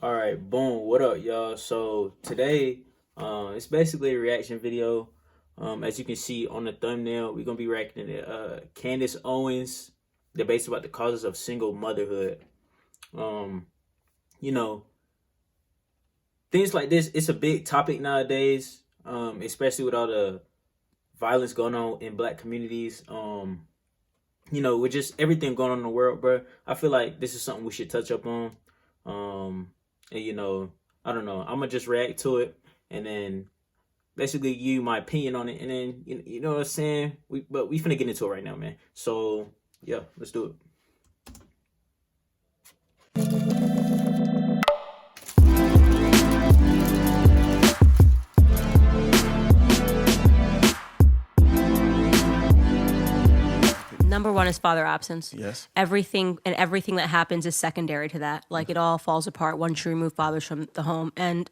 All right, boom. What up, y'all? So today, it's basically a reaction video. As you can see on the thumbnail, we're gonna be reacting to Candace Owens debates about the causes of single motherhood. Um, you know, things like this. It's a big topic nowadays, especially with all the violence going on in Black communities. With just everything going on in the world, bro. I feel like this is something we should touch up on. Um, and I don't know. I'm gonna just react to it and then basically give you my opinion on it, and then you know what I'm saying. We finna get into it right now, man. So yeah, let's do it. Number one is father absence. Yes. Everything that happens is secondary to that. Like it all falls apart once you remove fathers from the home. And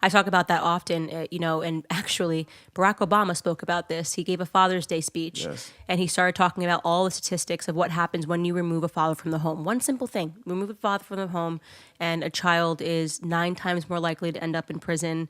I talk about that often, and actually Barack Obama spoke about this. He gave a Father's Day speech. Yes. And he started talking about all the statistics of what happens when you remove a father from the home. One simple thing, remove a father from the home and a child is 9 times more likely to end up in prison,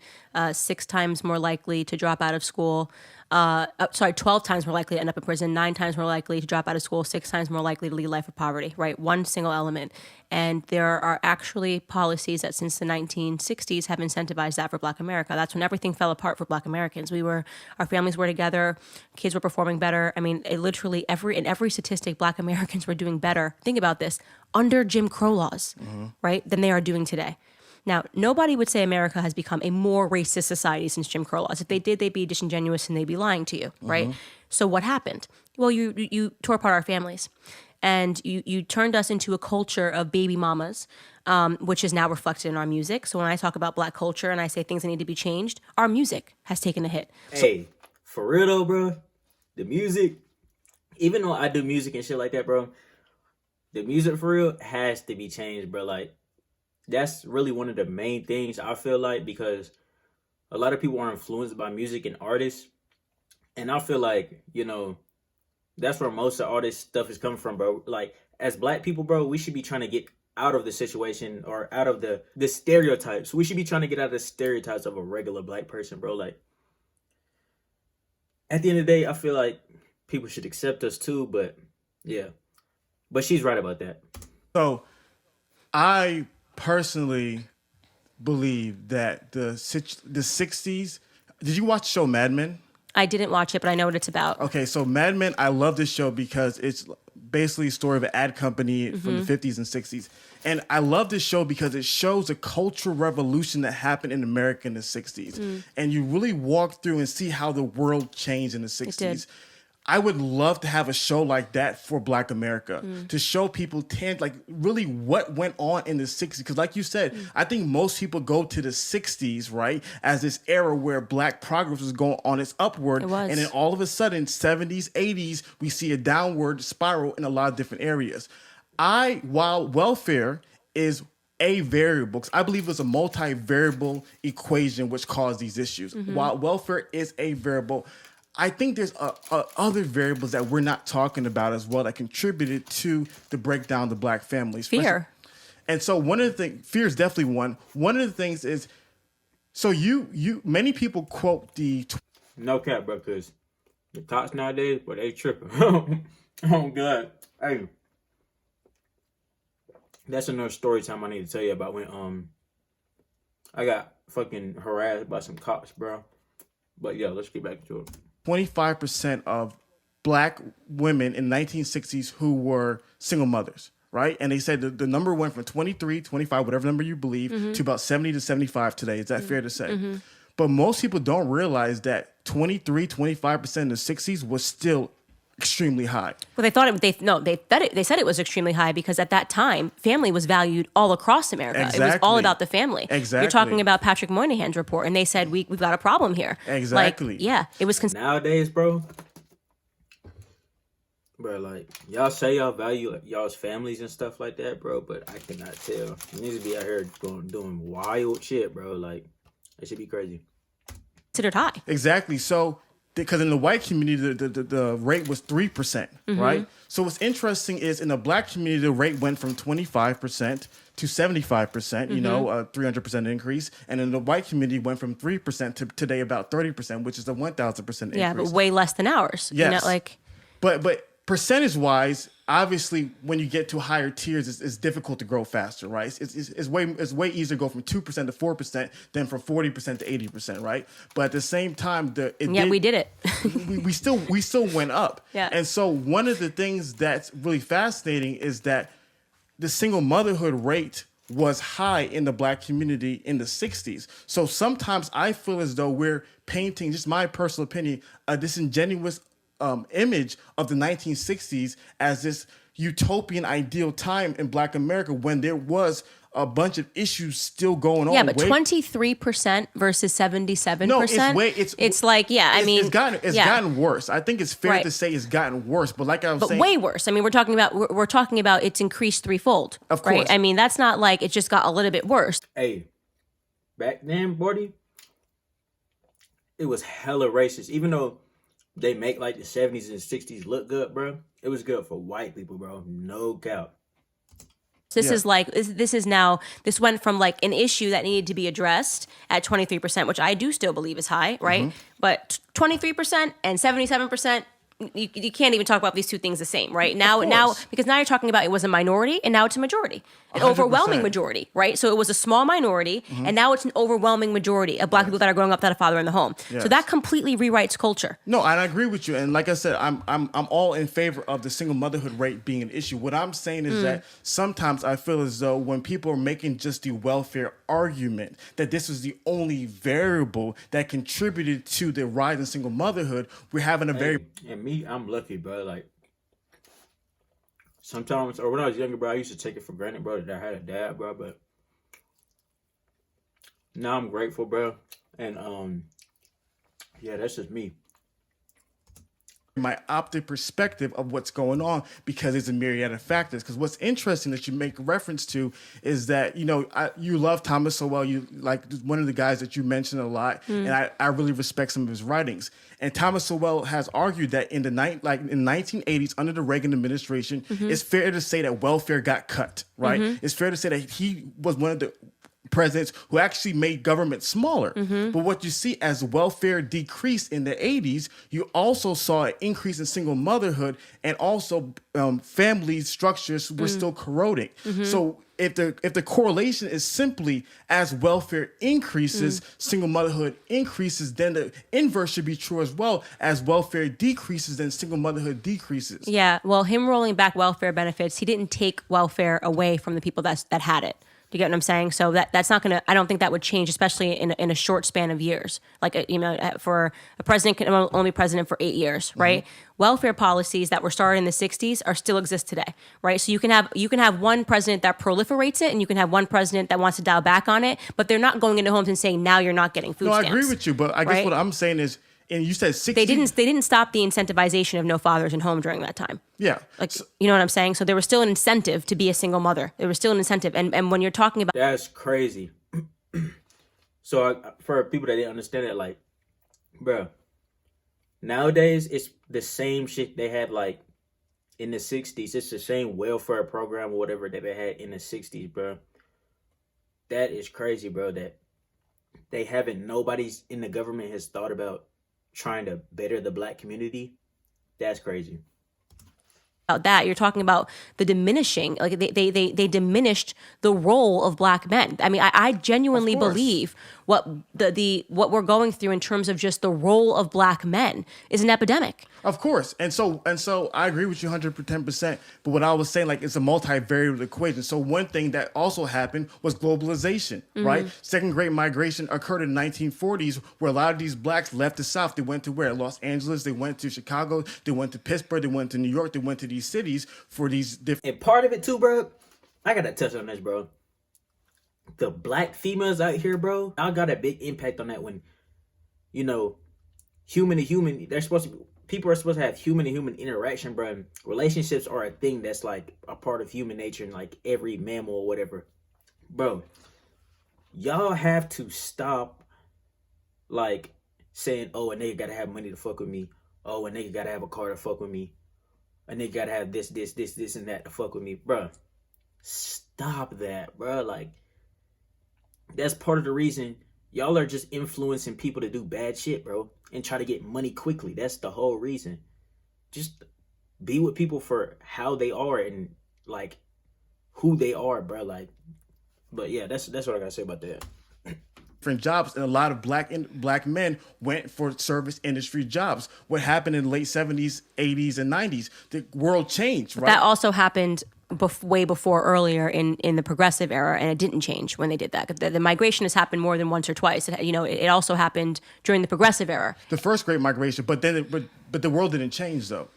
6 times more likely to drop out of school. 12 times more likely to end up in prison, 9 times more likely to drop out of school, 6 times more likely to lead a life of poverty, right? One single element. And there are actually policies that since the 1960s have incentivized that for Black America. That's when everything fell apart for Black Americans. Our families were together, kids were performing better. I mean, it literally in every statistic, Black Americans were doing better. Think about this, under Jim Crow laws, right, than they are doing today. Now, nobody would say America has become a more racist society since Jim Crow laws. If they did, they'd be disingenuous and they'd be lying to you, right? So what happened? Well, you tore apart our families, and you turned us into a culture of baby mamas, which is now reflected in our music. So when I talk about Black culture and I say things that need to be changed, our music has taken a hit. Hey, for real though, bro, the music, even though I do music and shit like that, bro, the music for real has to be changed, bro. Like, that's really one of the main things I feel like, because a lot of people are influenced by music and artists. And I feel like, that's where most of all this stuff is coming from, bro. Like, as Black people, bro, we should be trying to get out of the situation, or out of the stereotypes. We should be trying to get out of the stereotypes of a regular Black person, bro. Like, at the end of the day, I feel like people should accept us too, but yeah. But she's right about that. So I personally believe that the 60s, did you watch the show Mad Men? I didn't watch it, but I know what it's about. Okay, so Mad Men, I love this show because it's basically a story of an ad company from the 50s and 60s. And I love this show because it shows a cultural revolution that happened in America in the 60s. And you really walk through and see how the world changed in the 60s. I would love to have a show like that for Black America, to show people really what went on in the 60s. Because like you said, I think most people go to the 60s, right, as this era where Black progress was going on its upward. It was. And then all of a sudden, 70s, 80s, we see a downward spiral in a lot of different areas. While welfare is a variable, because I believe it's a multi-variable equation which caused these issues. While welfare is a variable, I think there's other variables that we're not talking about as well that contributed to the breakdown of the Black families. Fear. And so one of the things, fear is definitely one. One of the things is, so many people quote the... No cap, bro, because the cops nowadays, but they tripping. Oh, God. Hey. That's another story time I need to tell you about when I got fucking harassed by some cops, bro. But yeah, let's get back to it. 25% of Black women in the 1960s who were single mothers, right? And they said the number went from 23, 25, whatever number you believe, to about 70 to 75 today. Is that fair to say? But most people don't realize that 23, 25% in the 60s was still extremely high. Well, they said it was extremely high because at that time, family was valued all across America. Exactly. It was all about the family. Exactly. You're talking about Patrick Moynihan's report, and they said we've got a problem here. Exactly. It was nowadays, bro. Bro, like, y'all say y'all value like, y'all's families and stuff like that, bro, but I cannot tell. You need to be out here doing wild shit, bro. Like, it should be crazy. considered high. Exactly. So because in the white community, the rate was 3%, right? So what's interesting is in the black community, the rate went from 25% to 75%, you know, a 300% increase. And in the white community, went from 3% to today about 30%, which is a 1,000% increase. Yeah, but way less than ours. Yes. You know, like, But percentage-wise, obviously, when you get to higher tiers, it's difficult to grow faster, right? It's way easier to go from 2% to 4% than from 40% to 80%, right? But at the same time, we did it. we still went up. Yeah. And so one of the things that's really fascinating is that the single motherhood rate was high in the black community in the 60s. So sometimes I feel as though we're painting, just my personal opinion, a disingenuous image of the 1960s as this utopian ideal time in Black America when there was a bunch of issues still going on. Yeah, but 23% versus 77%. No, it's like, yeah, I mean, it's gotten worse. I think it's fair to say it's gotten worse, but like I was saying, way worse. I mean, we're talking about it's increased threefold. Of course. Right? I mean, that's not like it just got a little bit worse. Hey, back then, Bordy, it was hella racist. Even though they make like the 70s and 60s look good, bro, it was good for white people, bro. No doubt. This went from like an issue that needed to be addressed at 23%, which I do still believe is high, right? But 23% and 77%, you can't even talk about these two things the same, right? Now, because now you're talking about it was a minority and now it's a majority, an 100%. overwhelming majority, right? So it was a small minority and now it's an overwhelming majority of Black people that are growing up without a father in the home. Yes. So that completely rewrites culture. No, and I agree with you. And like I said, I'm all in favor of the single motherhood rate being an issue. What I'm saying is that sometimes I feel as though when people are making just the welfare argument that this is the only variable that contributed to the rise in single motherhood, we're having a And me, I'm lucky, bro. Like, sometimes, or when I was younger, bro, I used to take it for granted, bro, that I had a dad, bro. But now I'm grateful, bro. And yeah, that's just me. my optic perspective of what's going on because it's a myriad of factors. Because what's interesting that you make reference to is that, you know, you love Thomas Sowell. You like one of the guys that you mentioned a lot. And I really respect some of his writings. And Thomas Sowell has argued that in the 1980s, under the Reagan administration, it's fair to say that welfare got cut, right? It's fair to say that he was one of the presidents who actually made government smaller. But what you see as welfare decreased in the 80s, you also saw an increase in single motherhood and also family structures were still corroding. So if the correlation is simply as welfare increases, single motherhood increases, then the inverse should be true as well. As welfare decreases, then single motherhood decreases. Yeah, well, him rolling back welfare benefits, he didn't take welfare away from the people that had it. Do you get what I'm saying? So that's not gonna. I don't think that would change, especially in a short span of years. Like for a president can only be president for 8 years, right? Welfare policies that were started in the 60s still exist today, right? So you can have one president that proliferates it, and you can have one president that wants to dial back on it, but they're not going into homes and saying now you're not getting food stamps. No, I agree with you, but I guess what I'm saying is. And you said 60. They didn't stop the incentivization of no fathers in home during that time. Yeah. Like, you know what I'm saying? So there was still an incentive to be a single mother. There was still an incentive. And when you're talking about... That's crazy. So for people that didn't understand it, like, bro, nowadays it's the same shit they had like in the 60s. It's the same welfare program or whatever that they had in the 60s, bro. That is crazy, bro, that nobody's in the government has thought about trying to better the Black community. That's crazy. About that, you're talking about the diminishing, like they diminished the role of Black men. I mean, I genuinely believe what what we're going through in terms of just the role of Black men is an epidemic. Of course. And so I agree with you 110%. But what I was saying, like, it's a multivariable equation. So one thing that also happened was globalization, right? Second Great Migration occurred in the 1940s, where a lot of these Blacks left the South. They went to where? Los Angeles. They went to Chicago. They went to Pittsburgh. They went to New York. They went to these cities for these different... And part of it too, bro, I got to touch on this, bro. The Black females out here, bro, I got a big impact on that when, you know, human to human, people are supposed to have human to human interaction, bro. Relationships are a thing that's like a part of human nature and like every mammal or whatever. Bro, y'all have to stop like saying, oh, a nigga gotta have money to fuck with me. Oh, a nigga gotta have a car to fuck with me. A nigga gotta have this, and that to fuck with me. Bruh, stop that, bruh. Like, that's part of the reason y'all are just influencing people to do bad shit, bro, and try to get money quickly. That's the whole reason. Just be with people for how they are and, like, who they are, bro. Like, but yeah, that's what I gotta say about that. Different jobs, and a lot of black men went for service industry jobs. What happened in the late 70s, 80s, and 90s? The world changed, right? That also happened way before, earlier in the progressive era, and it didn't change when they did that. The migration has happened more than once or twice. It also happened during the progressive era. The first great migration, but the world didn't change though.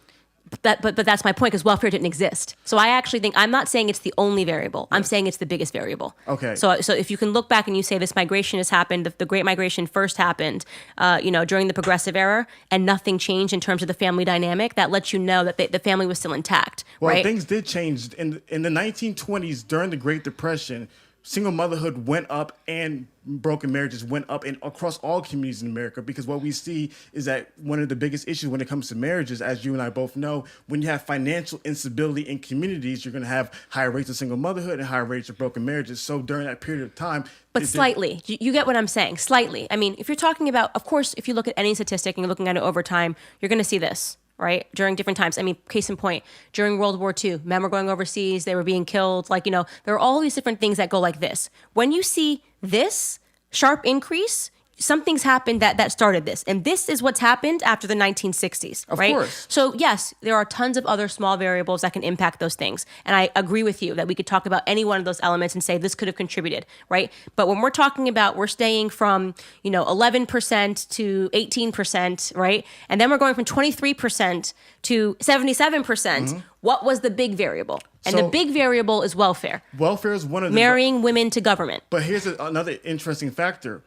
But that's my point, because welfare didn't exist. So I actually think, I'm not saying it's the only variable. I'm saying it's the biggest variable. Okay. So if you can look back and you say this migration has happened, the Great Migration first happened, during the progressive era, and nothing changed in terms of the family dynamic, that lets you know that the family was still intact. Well, right? Things did change in the 1920s during the Great Depression. Single motherhood went up and broken marriages went up across all communities in America, because what we see is that one of the biggest issues when it comes to marriages, as you and I both know, when you have financial instability in communities, you're going to have higher rates of single motherhood and higher rates of broken marriages. So during that period of time... But slightly. You get what I'm saying? Slightly. I mean, if you're talking about, of course, if you look at any statistic and you're looking at it over time, you're going to see this. Right? During different times. I mean, case in point, during World War II, men were going overseas, they were being killed. There are all these different things that go like this. When you see this sharp increase, something's happened that started this. And this is what's happened after the 1960s, right? Of course. So yes, there are tons of other small variables that can impact those things. And I agree with you that we could talk about any one of those elements and say this could have contributed, right? But when we're talking about, we're staying from, 11% to 18%, right? And then we're going from 23% to 77%. What was the big variable? And the big variable is welfare. Welfare is one of the... Marrying women to government. But here's another interesting factor.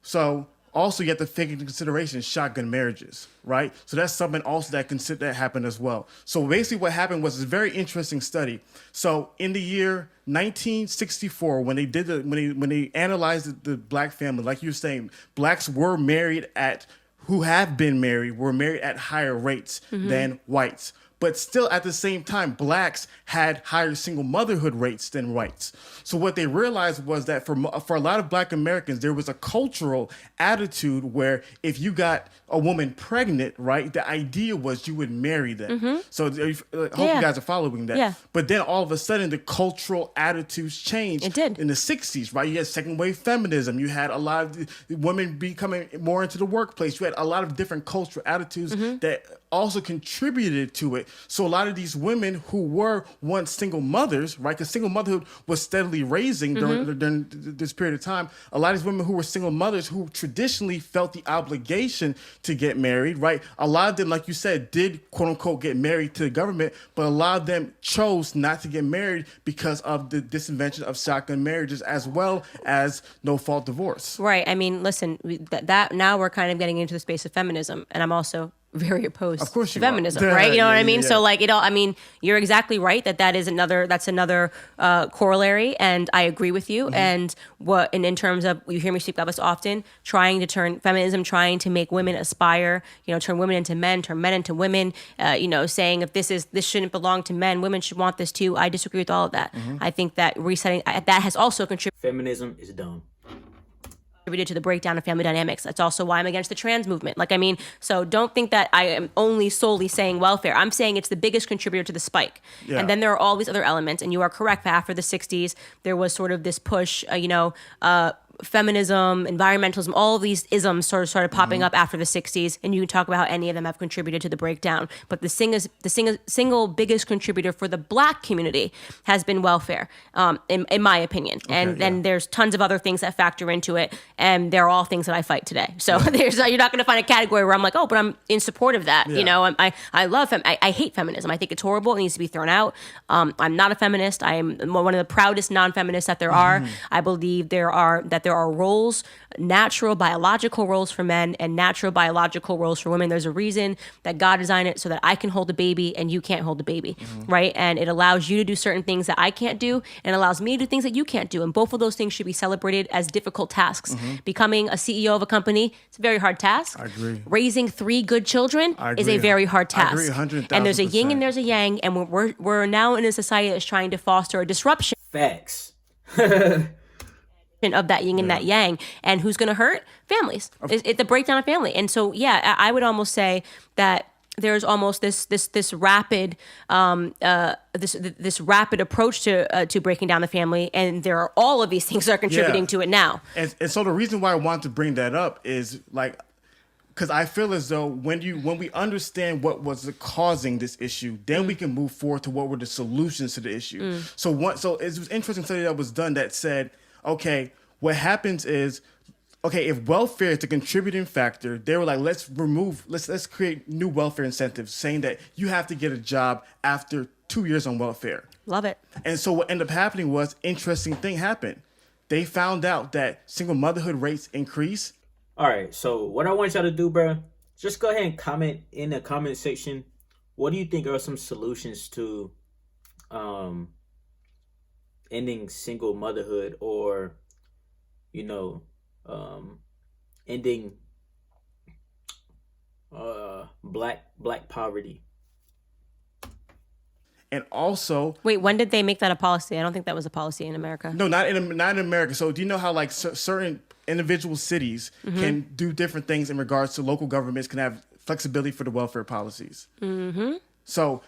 So also you have to take into consideration shotgun marriages, right? So that's something also that happened as well. So basically what happened was a very interesting study. So in the year 1964, when they analyzed the black family, like you were saying, blacks were married who have been married were married at higher rates than whites. But still, at the same time, blacks had higher single motherhood rates than whites. So what they realized was that for a lot of black Americans, there was a cultural attitude where if you got a woman pregnant, right, the idea was you would marry them. So I hope you guys are following that. Yeah. But then all of a sudden, the cultural attitudes changed. It did. In the 60s, right? You had second wave feminism. You had a lot of women becoming more into the workplace. You had a lot of different cultural attitudes that also contributed to it. So a lot of these women who were once single mothers, right, because single motherhood was steadily raising during this period of time, a lot of these women who were single mothers who traditionally felt the obligation to get married, right, a lot of them, like you said, did quote unquote get married to the government, but a lot of them chose not to get married because of the disinvention of shotgun marriages as well as no-fault divorce. Right. I mean, listen, that now we're kind of getting into the space of feminism, and I'm also very opposed to feminism, right? You know what I mean? So you're exactly right that's another corollary, and I agree with you. And in terms of, you hear me speak about this often, trying to turn feminism, trying to make women aspire, turn women into men, turn men into women, saying if this shouldn't belong to men, women should want this too. I disagree with all of that. I think that resetting that has also contributed. Feminism is dumb. Contributed to the breakdown of family dynamics. That's also why I'm against the trans movement. So don't think that I am only solely saying welfare. I'm saying it's the biggest contributor to the spike. Yeah. And then there are all these other elements, and you are correct. After the 60s, there was sort of this push, feminism, environmentalism, all of these isms started popping up after the 60s, and you can talk about how any of them have contributed to the breakdown. But the single biggest contributor for the black community has been welfare, in my opinion. And then there's tons of other things that factor into it, and they're all things that I fight today. So you're not going to find a category where I'm like, oh, but I'm in support of that. Yeah. I love I hate feminism. I think it's horrible. It needs to be thrown out. I'm not a feminist. I am one of the proudest non-feminists that there are. I believe there There are roles, natural biological roles for men and natural biological roles for women. There's a reason that God designed it so that I can hold a baby and you can't hold a baby, right? And it allows you to do certain things that I can't do and allows me to do things that you can't do. And both of those things should be celebrated as difficult tasks. Becoming a CEO of a company, it's a very hard task. I agree. Raising 3 good children is a very hard task. I agree 100,000%. And there's a yin and there's a yang, and we're now in a society that's trying to foster a disruption Facts. of that yin and that yang. And who's going to hurt? Families. It's the breakdown of family. And so, yeah, I would almost say that there's almost this rapid this rapid approach to breaking down the family, and there are all of these things that are contributing to it now. And so the reason why I want to bring that up is like, because I feel as though when we understand what was causing this issue, then we can move forward to what were the solutions to the issue. So it was an interesting study that was done that said, okay, what happens is, okay, if welfare is the contributing factor, they were like, let's create new welfare incentives, saying that you have to get a job after 2 years on welfare. Love it. And so what ended up happening was, interesting thing happened. They found out that single motherhood rates increase. All right, so what I want y'all to do, bro, just go ahead and comment in the comment section. What do you think are some solutions to ending single motherhood, or, you know, ending black poverty? And also, wait, when did they make that a policy? I don't think that was a policy in America. No, not in America. So do you know how like certain individual cities can do different things in regards to local governments can have flexibility for the welfare policies? So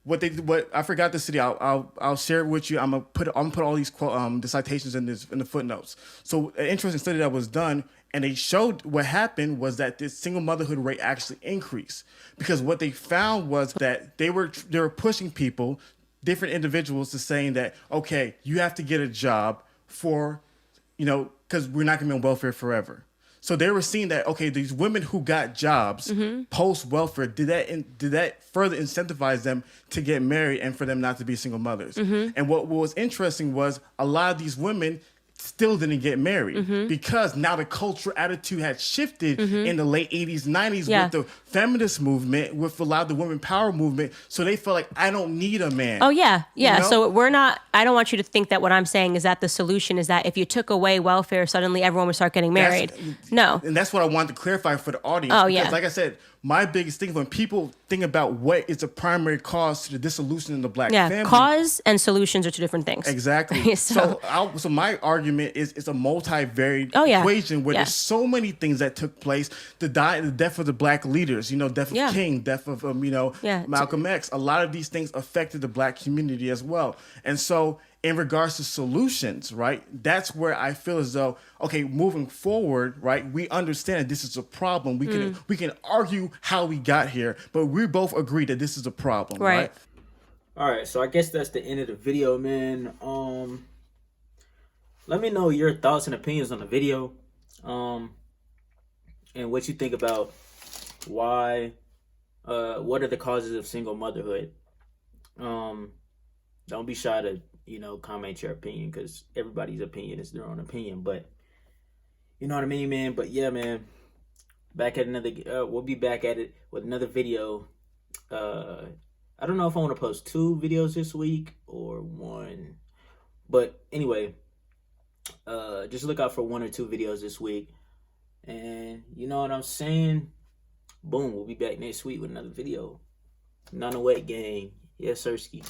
what I forgot the city. I'll share it with you. I'm gonna put all these the citations in the footnotes. So an interesting study that was done, and they showed what happened was that this single motherhood rate actually increased, because what they found was that they were pushing people, different individuals, to saying that, okay, you have to get a job for, because we're not gonna be on welfare forever. So they were seeing that, okay, these women who got jobs post welfare, did that further incentivize them to get married and for them not to be single mothers? And what was interesting was a lot of these women still didn't get married because now the cultural attitude had shifted in the late 80s, 90s with the feminist movement, with a lot of the women power movement. So they felt like, I don't need a man. Oh, yeah. Yeah. You know? So I don't want you to think that what I'm saying is that the solution is that if you took away welfare, suddenly everyone would start getting married. No. And that's what I wanted to clarify for the audience. Oh, because yeah. like I said, my biggest thing when people think about what is a primary cause to the dissolution in the black family. Cause and solutions are two different things. Exactly. so my argument is it's a multivariate equation where there's so many things that took place. The death of the black leaders, death of King, death of Malcolm X. A lot of these things affected the black community as well. And so in regards to solutions, right, that's where I feel as though, okay, moving forward, right, we understand that this is a problem. We can argue how we got here, but we both agree that this is a problem, right? All right, so I guess that's the end of the video, man. Let me know your thoughts and opinions on the video, and what you think about what are the causes of single motherhood. Don't be shy to comment your opinion, because everybody's opinion is their own opinion. But you know what I mean, man. But yeah, man. Back at another. We'll be back at it with another video. I don't know if I want to post 2 videos this week or 1, but anyway, just look out for 1 or 2 videos this week. And you know what I'm saying? Boom, we'll be back next week with another video. 908 gang. Yes, sirski.